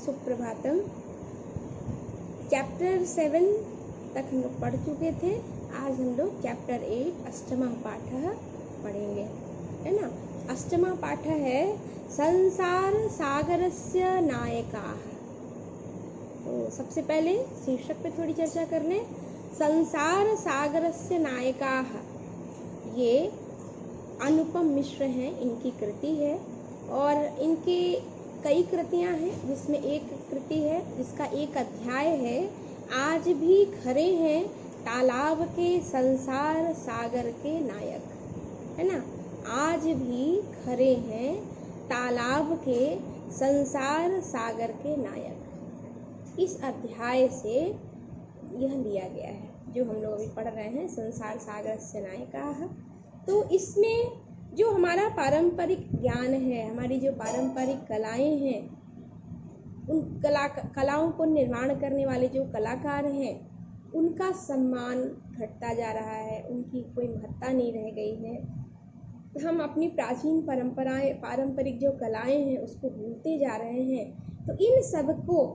Suprabhatam. Chapter 7 तक हम लोग पढ़ चुके थे। आज हम लोग चैप्टर 8 अष्टमः पाठः पढ़ेंगे, है ना। अष्टमः पाठ है संसार सागरस्य नायकाः। तो सबसे पहले शीर्षक पे थोड़ी चर्चा कर लें। संसार सागरस्य नायकाः, ये अनुपम मिश्र हैं, इनकी कृति है और इनकी कई कृतियां हैं, जिसमें एक कृति है जिसका एक अध्याय है आज भी खरे हैं तालाब के संसार सागर के नायक, है ना। आज भी खरे हैं तालाब के संसार सागर के नायक। इस अध्याय से यह लिया गया है जो हम लोग अभी पढ़ रहे हैं, संसार सागर से नायकाः। तो इसमें जो हमारा पारंपरिक ज्ञान है, हमारी जो पारंपरिक कलाएं हैं, उन कलाओं को निर्माण करने वाले जो कलाकार हैं, उनका सम्मान घटता जा रहा है, उनकी कोई महत्ता नहीं रह गई है। हम अपनी प्राचीन परंपराएं, पारंपरिक जो कलाएं हैं, उसको भूलते जा रहे हैं। तो इन सब को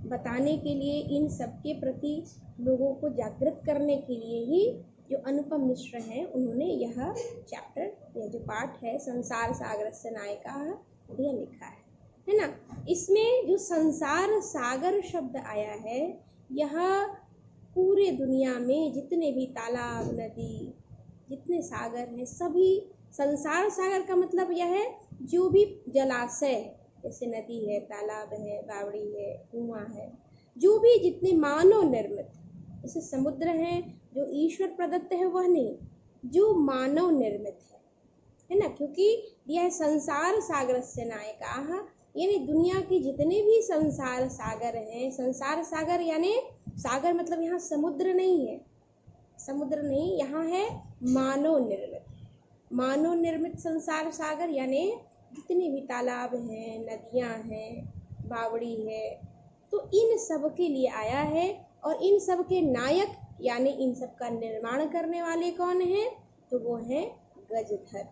बताने के लिए, इन सब के प्रति लोगों को जागृत करने के लिए ही जो अनुपम मिश्र हैं, उन्होंने यह चैप्टर, यह जो पाठ है संसार सागरस्य नायकाः, यह लिखा है ना। इसमें जो संसार सागर शब्द आया है, यह पूरे दुनिया में जितने भी तालाब, नदी, जितने सागर हैं, सभी संसार सागर का मतलब यह है जो भी जलाशय, जैसे नदी है, तालाब है, बावड़ी है, कुआं है, जो भी जितने मानव निर्मित, जैसे समुद्र है जो ईश्वर प्रदत्त है वह नहीं, जो मानव निर्मित है ना। क्योंकि यह संसार सागरस्य नायकाः, यानी दुनिया के जितने भी संसार सागर हैं, संसार सागर यानी सागर मतलब यहाँ समुद्र नहीं है, समुद्र नहीं, यहाँ है मानव निर्मित, मानव निर्मित संसार सागर, यानी जितने भी तालाब हैं, नदियाँ हैं, बावड़ी है, तो इन सब के लिए आया है। और इन सब के नायक यानी इन सब का निर्माण करने वाले कौन हैं, तो वो हैं गजधर।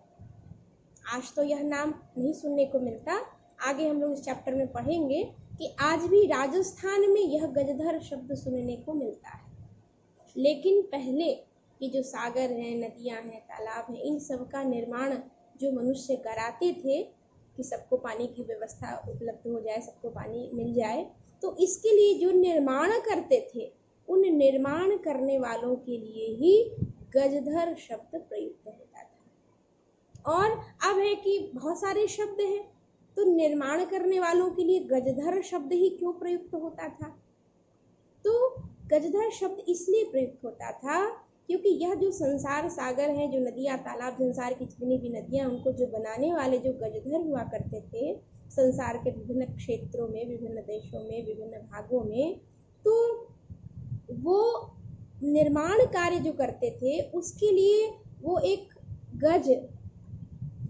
आज तो यह नाम नहीं सुनने को मिलता, आगे हम लोग इस चैप्टर में पढ़ेंगे कि आज भी राजस्थान में यह गजधर शब्द सुनने को मिलता है। लेकिन पहले ये जो सागर हैं, नदियां हैं, तालाब हैं, इन सब का निर्माण जो मनुष्य कराते थे कि सबको पानी की व्यवस्था उपलब्ध हो जाए, सबको पानी मिल जाए, तो इसके लिए जो निर्माण करते थे, उन निर्माण करने वालों के लिए ही गजधर शब्द प्रयुक्त होता था। और अब है कि बहुत सारे शब्द हैं, तो निर्माण करने वालों के लिए गजधर शब्द ही क्यों प्रयुक्त होता था। तो गजधर शब्द इसलिए प्रयुक्त होता था क्योंकि यह जो संसार सागर है, जो नदियाँ, तालाब, संसार की जितनी भी नदियाँ, उनको जो बनाने वाले जो गजधर हुआ करते थे संसार के विभिन्न क्षेत्रों में, विभिन्न देशों में, विभिन्न भागों में, तो वो निर्माण कार्य जो करते थे उसके लिए वो एक गज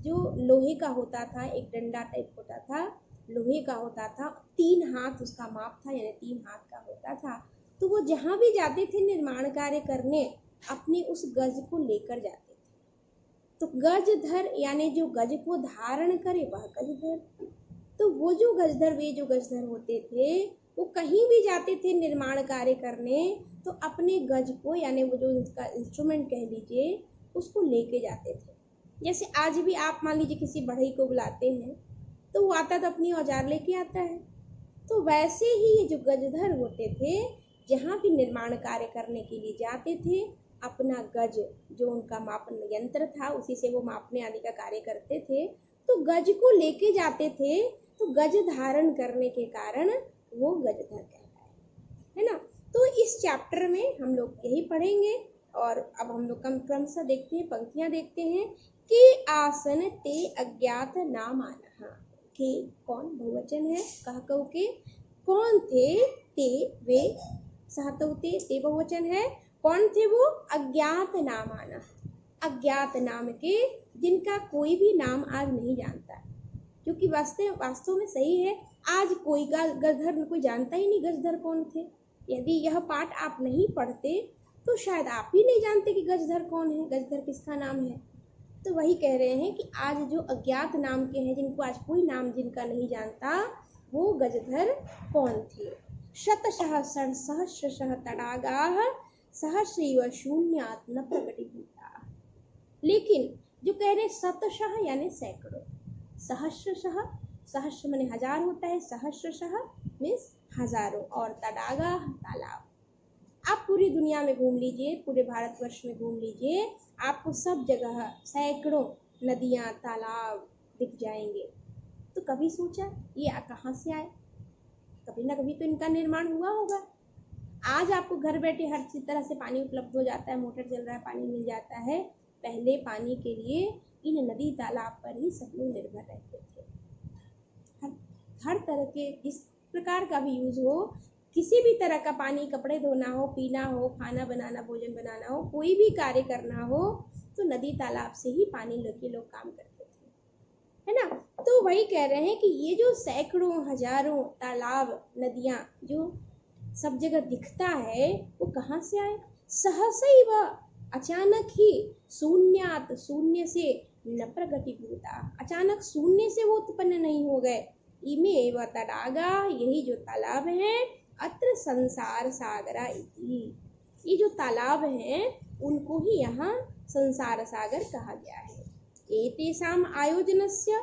जो लोहे का होता था, एक डंडा टाइप होता था, लोहे का होता था, 3 हाथ उसका माप था, यानी 3 हाथ का होता था। तो वो जहाँ भी जाते थे निर्माण कार्य करने, अपने उस गज को लेकर जाते थे। तो गजधर यानी जो गज को धारण करे वह गजधर। तो वो जो गजधर, वे जो गजधर होते थे, वो कहीं भी जाते थे निर्माण कार्य करने, तो अपने गज को, यानी वो जो उसका इंस्ट्रूमेंट कह लीजिए, उसको लेके जाते थे। जैसे आज भी आप मान लीजिए किसी बढ़ई को बुलाते हैं, तो वो आता तो अपनी औजार लेके आता है। तो वैसे ही ये जो गजधर होते थे, जहाँ भी निर्माण कार्य करने के लिए जाते थे, अपना गज जो उनका मापन यंत्र था, उसी से वो मापने आदि का कार्य करते थे, तो गज को लेके जाते थे। तो गज धारण करने के कारण वो गजधर कहता है ना। तो इस चैप्टर में हम लोग यही पढ़ेंगे। और अब हम लोग क्रमशः देखते हैं, पंक्तियां देखते हैं कि आसन ते अज्ञात नामानः। के कौन बहुवचन है, कह कऊ के, कौन थे, ते वे, सहतौ ते बहुवचन है, कौन थे वो, अज्ञात नामानः, अज्ञात नाम के, जिनका कोई भी नाम आज नहीं जानता। क्योंकि वास्तव में सही है, आज कोई गजधर कोई जानता ही नहीं, गजधर कौन थे। यदि यह पाठ आप नहीं पढ़ते तो शायद आप ही नहीं जानते कि गजधर कौन है, गजधर किसका नाम है। तो वही कह रहे हैं कि आज जो अज्ञात नाम के हैं, जिनको आज कोई नाम जिनका नहीं जानता, वो गजधर कौन थे। शतशः सहस्रशः तडागाः सहस्रैव शून्यात् न प्रकटीभूताः। लेकिन जो कह रहे शतशः यानी सैकड़ों, सहस्रशः, सहस्र माने हजार होता है, सहस्रशः मीन्स हजारों, और तडागा तालाब। आप पूरी दुनिया में घूम लीजिए, पूरे भारतवर्ष में घूम लीजिए, आपको सब जगह सैकड़ों नदियाँ तालाब दिख जाएंगे। तो कभी सोचा ये कहाँ से आए? कभी ना कभी तो इनका निर्माण हुआ होगा। आज आपको घर बैठे हर चीज तरह से पानी उपलब्ध हो जाता है, मोटर चल रहा है, पानी मिल जाता है। पहले पानी के लिए इन नदी तालाब पर ही सब लोग निर्भर रहते थे। हर तरह के जिस प्रकार का भी यूज हो, किसी भी तरह का पानी, कपड़े धोना हो, पीना हो, खाना बनाना, भोजन बनाना हो, कोई भी कार्य करना हो, तो नदी तालाब से ही पानी लेके लोग काम करते थे, है ना। तो वही कह रहे हैं कि ये जो सैकड़ों हजारों तालाब नदियाँ जो सब जगह दिखता है, वो कहाँ से आए? सहसैव, अचानक ही, शून्यात, शून्य से, न प्रगटीभूता, अचानक शून्य से वो उत्पन्न नहीं हो गए। इमे एव तडागा, यही जो तालाब हैं, अत्र संसार सागरा इति, ये जो तालाब हैं उनको ही यहाँ संसार सागर कहा गया है। एतेषाम आयोजनस्य,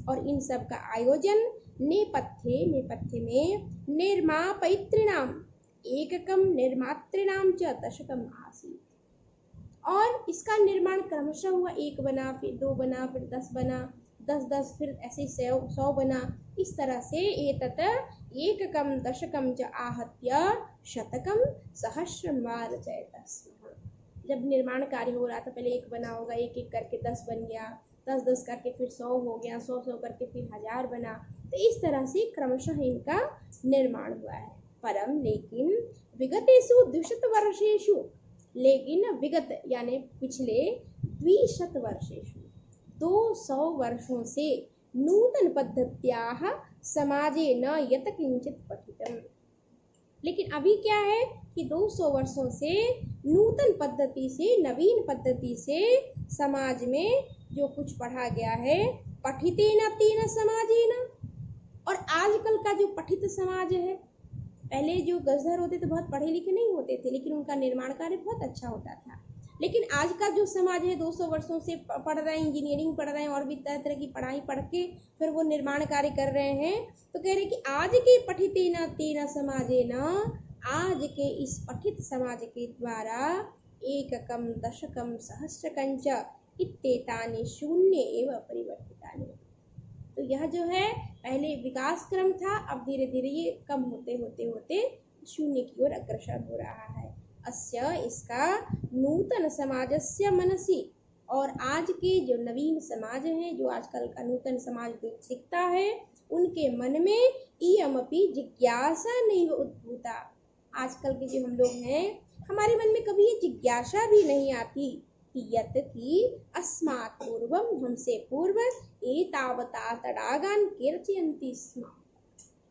और इन सब का आयोजन, नेपथ्ये, नेपथ्य में, निर्मापयितॄणाम एककम निर्मातॄणाम च दशकम आसीत्, और इसका निर्माण क्रमशः हुआ, एक बना, फिर दो बना, फिर 10 बना, 10 फिर ऐसे 100 बना, इस तरह से एतत् एककम दशकम च आहत्य शतकम सहस्रम वा रचयत स्म। जब निर्माण कार्य हो रहा था, पहले एक बना होगा, एक एक करके 10 बन गया, 10 करके फिर 100 हो गया, 100 करके फिर 1000 बना। तो इस तरह से क्रमशः इनका निर्माण हुआ है। परम, लेकिन विगतेषु 200 वर्षेषु, लेकिन विगत यानी पिछले 200 वर्षेषु, 200 वर्षों से, नूतन पद्धत्याः समाजे न यत किंचित पठितम, लेकिन अभी क्या है कि 200 वर्षों से नूतन पद्धति से, नवीन पद्धति से समाज में जो कुछ पढ़ा गया है, पठितेन तेन समाजेन, और आजकल का जो पठित समाज है, पहले जो गजधर होते थे बहुत पढ़े लिखे नहीं होते थे, लेकिन उनका निर्माण कार्य बहुत अच्छा होता था। लेकिन आज का जो समाज है 200 वर्षों से पढ़ रहे हैं, इंजीनियरिंग पढ़ रहे हैं, और भी तरह तरह की पढ़ाई पढ़ के फिर वो निर्माण कार्य कर रहे हैं। तो कह रहे कि आज के पठितेन तेन समाजेन, आज के इस पठित समाज के द्वारा, एककम दशकम सहस्रकंच इत्येतानि शून्य एव परिवर्तितानि। तो यह जो है पहले विकास क्रम था, अब धीरे धीरे ये कम होते होते होते शून्य की ओर अग्रसर हो रहा है। अस्य, इसका, नूतन समाजस्य मनसि, और आज के जो नवीन समाज है, जो आजकल का नूतन समाज दिखता है, उनके मन में इयमपि जिज्ञासा नहीं उद्भूता। आजकल के जो हम लोग हैं, हमारे मन में कभी ये जिज्ञासा भी नहीं आती कि यत की अस्मात् पूर्वम, हमसे पूर्व, एतावता तडागान कीर्तयन्ति स्म।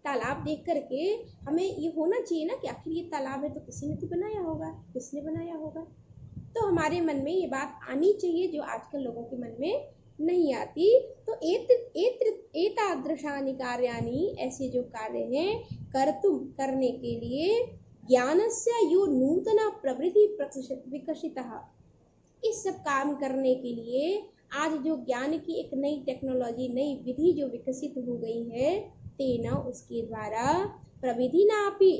तालाब देख करके हमें ये होना चाहिए ना कि आखिर ये तालाब है तो किसी ने तो बनाया होगा, किसने बनाया होगा। तो हमारे मन में ये बात आनी चाहिए जो आजकल लोगों के मन में नहीं आती। तो एतादृशानि कार्याणि, ऐसे जो कार्य हैं, कर्तुम, करने के लिए, ज्ञानस्य यो नूतना प्रवृत्ति विकसितः, इस सब काम करने के लिए आज जो ज्ञान की एक नई टेक्नोलॉजी, नई विधि जो विकसित हो गई है, तेन, उसके द्वारा, प्रविधिनापि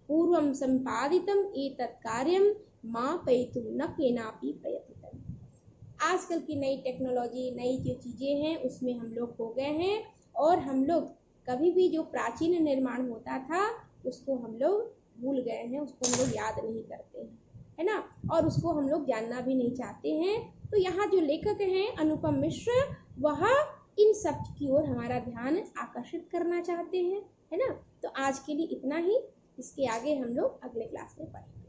पूर्वं संपादितम एतत् कार्यम मापयितुं न केनापि प्रयतितम्। आजकल की नई टेक्नोलॉजी, नई जो चीज़ें हैं, उसमें हम लोग हो गए हैं, और हम लोग कभी भी जो प्राचीन निर्माण होता था उसको हम लोग भूल गए हैं, उसको हम लोग याद नहीं करते हैं, है ना, और उसको हम लोग जानना भी नहीं चाहते हैं। तो यहाँ जो लेखक हैं अनुपम मिश्र, वह इन सब की ओर हमारा ध्यान आकर्षित करना चाहते हैं, है ना। तो आज के लिए इतना ही, इसके आगे हम लोग अगले क्लास में पढ़ेंगे।